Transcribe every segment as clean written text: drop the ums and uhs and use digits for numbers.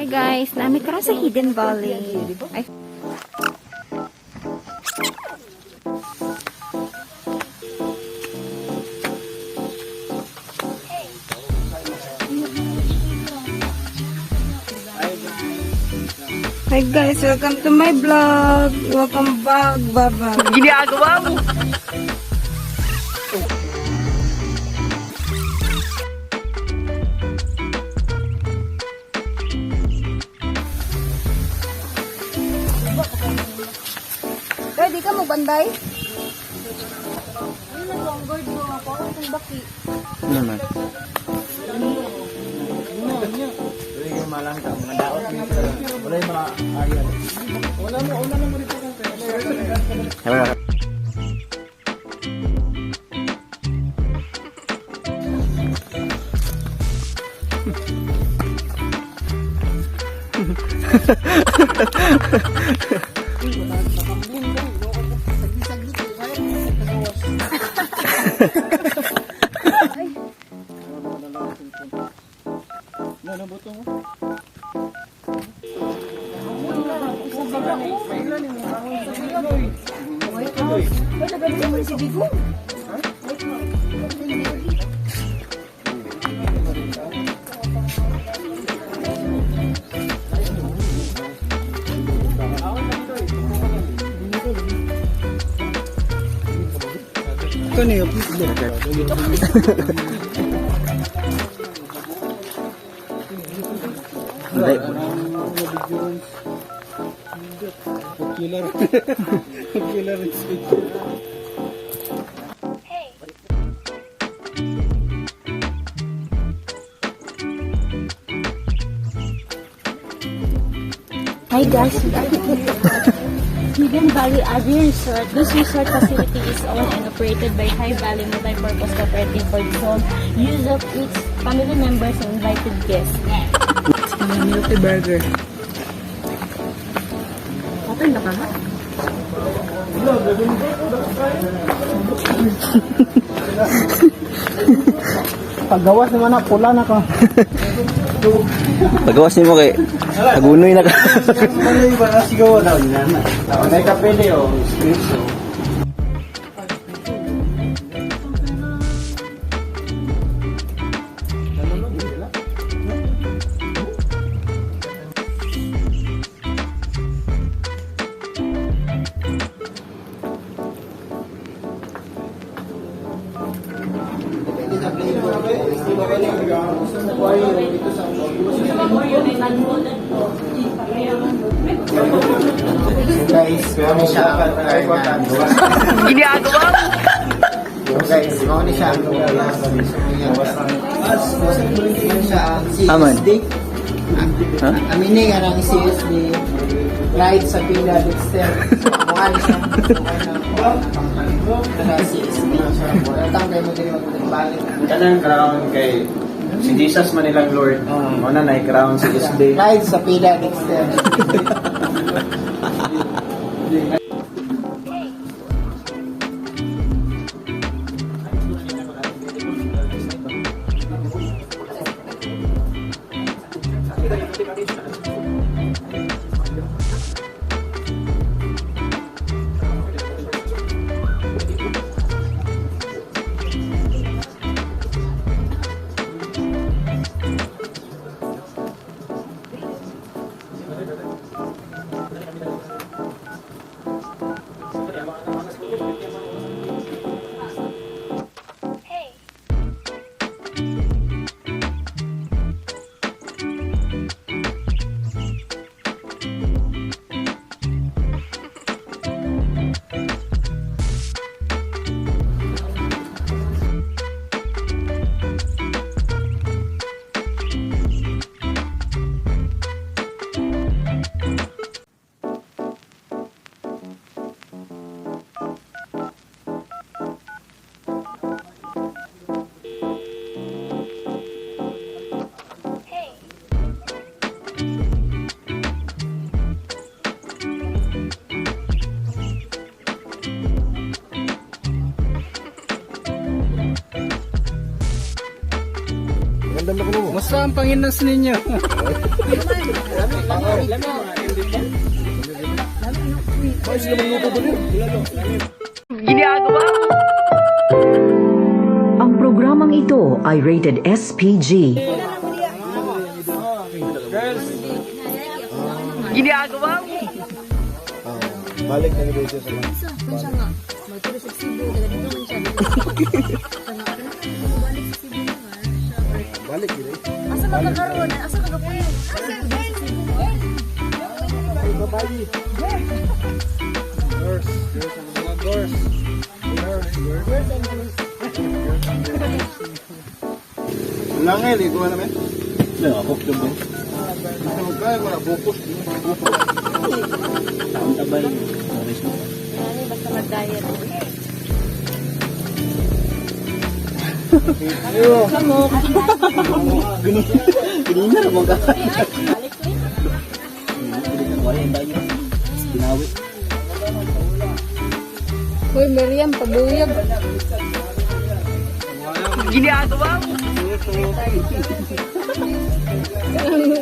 Hi guys, nami ka sa Hidden Valley. Ay. Hi guys, welcome to my vlog. Welcome back, baba. Ginagawa mo. Ready ka magbanday? Ano na longboard mo ako? Ang baki. Naman. Wala yung mga area. Wala mo rito kang kaya. Ano buto mo? Kani Popular Hi guys, Hidden Valley Agri Resort. This resort facility is owned and operated by High Valley Multi-Purpose Cooperative for the sole use of its family members and invited guests. Milky burger. Okay na ka na? Paggawas naman na pula na ka. Pagawas niyo mo kay Agunoy na ka. Ano yung ba nasigaw na? May kapede o. Guys, kami siya Ginagawa mo. guys, kami siya Aman. CSD. Amini nga ng CSD. Ride sa Pila Dexter. Mukha na siya. Sa CSD. Natang kayo mo din magbalik. Kanang crown kay si Jesus Manilang Lord. Muna na crown si Isday. Ride sa Pila Dexter. Ganda mo ko mo. Musta ang Panginoon ninyo? Ang programang ito ay rated SPG. Balik na nito sa balik gila. Asa ka karon? Asa ka puyo? Langel, ikaw namin? Lang ako coba. Kaya wala bukos. Taon tabay. Ano basta mag-diet. Ganina na mga Balik ko wala yung tayo. Binawi. Hoy, Miriam, pabuyag.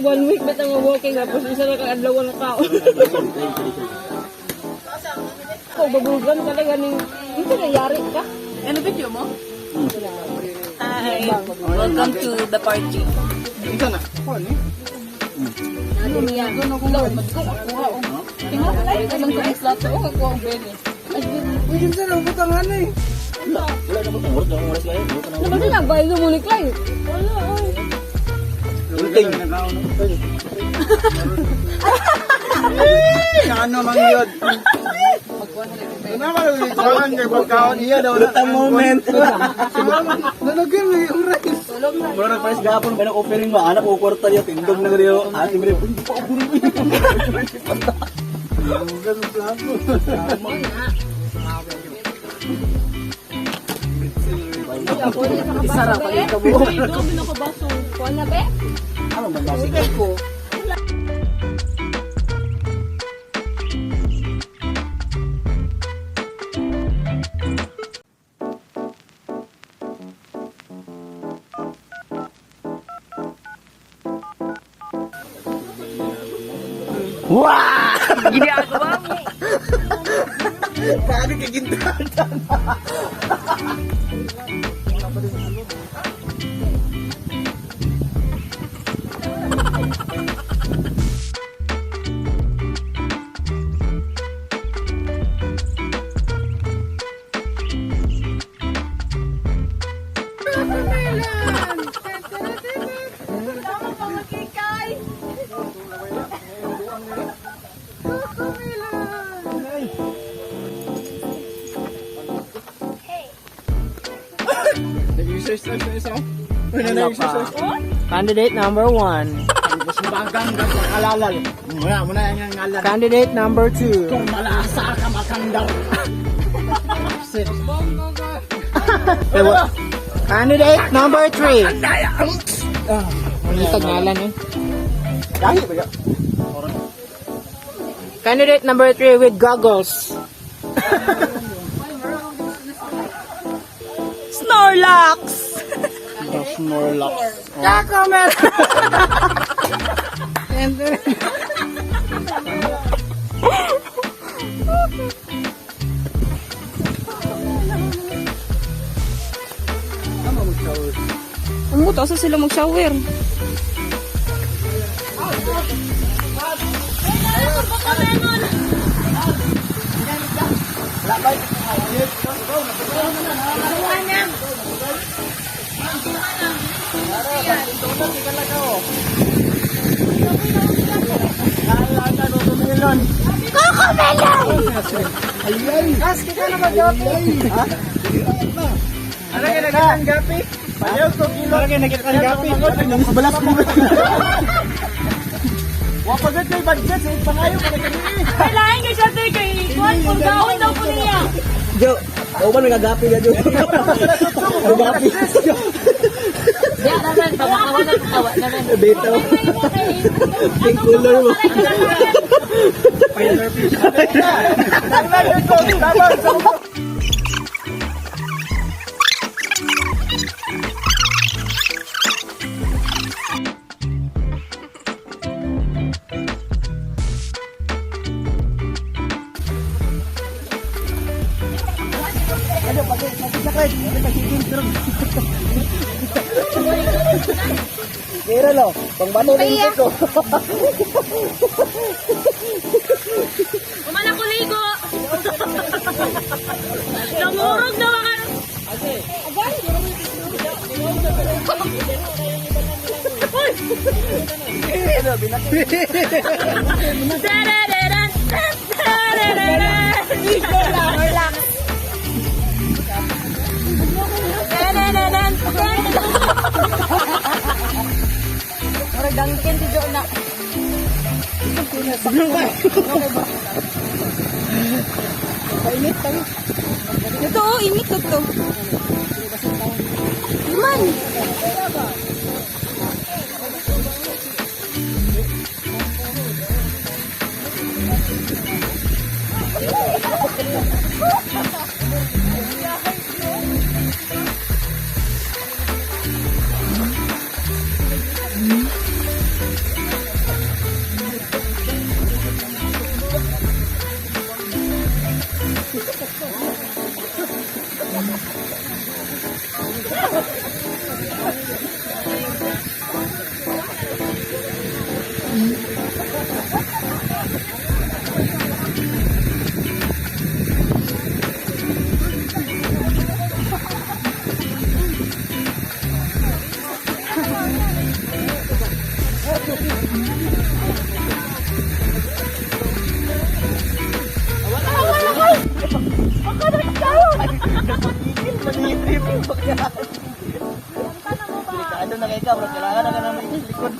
One week ba tayo walking tapos isa na kang adlaw na tao. Oh, babugan talaga ng ito nangyari ka. Ano video mo? Hi. Welcome to the party. Isa na. Kuan eh. Ano niya? Lord, magkuha ko. Tingnan ko lang anong ka-slot ko ako ang bene. Pwede sa lubot ang ano eh. Wala na mo tong oras kayo. Naman na bayad mo ni Clay. Wala ay. Inting. Ano mang yun? Ano naman yung italan kay pagkaon iya daw. Lutang moment. Nalagyan mo yung rice. Bro, nagpares gapon ba na offering ba? Anak ko kwarta niya tindog na gariyo. Ate mo rin. Hindi pa offering mo. Isara pa dito mo. Dami na ko baso. Kuha na be? Ano man ba? Sige ko. Wah! Ginagawa mo. Paano kagintaan? Nag-exercise na isa. Ano na exercise? Candidate number 1. Bagang kalalal. Muna yung ngalan. Candidate number 2. Kung malasa ka makandar. Candidate number 3. Ano sa ngalan eh? Dahil ba? Candidate number 3 with goggles. Snorlax! Snorlax. Kakamel! Ang buta sa sila mag-shower. Ano yung nagkakanggapi? Ayaw ko kilo. Parang yung nagkakanggapi. Balas ko. Wapagat may budget. Pangayo ka na kanina. Kailangan ka siya tayo kay Juan. Kung gawin daw po niya. Jo, ako ba may nagapi na Jo? Nagapi. Diyan naman. Pabakawan na kawa naman. Bitaw. Pink color mo. Fighter fish. Tama. Ay, nakikigil pero. Kira lo, pang bato ng ko. Kumana ko ligo! Namurog na mga... Ano, binakit. Tarararan! Tarararan! Relax. Tarararan! Parang gangkin si Jonah. Painit tayo. Ito, init ito. Man! Ano na kay ka, bro? Kailangan na ka naman yung likod.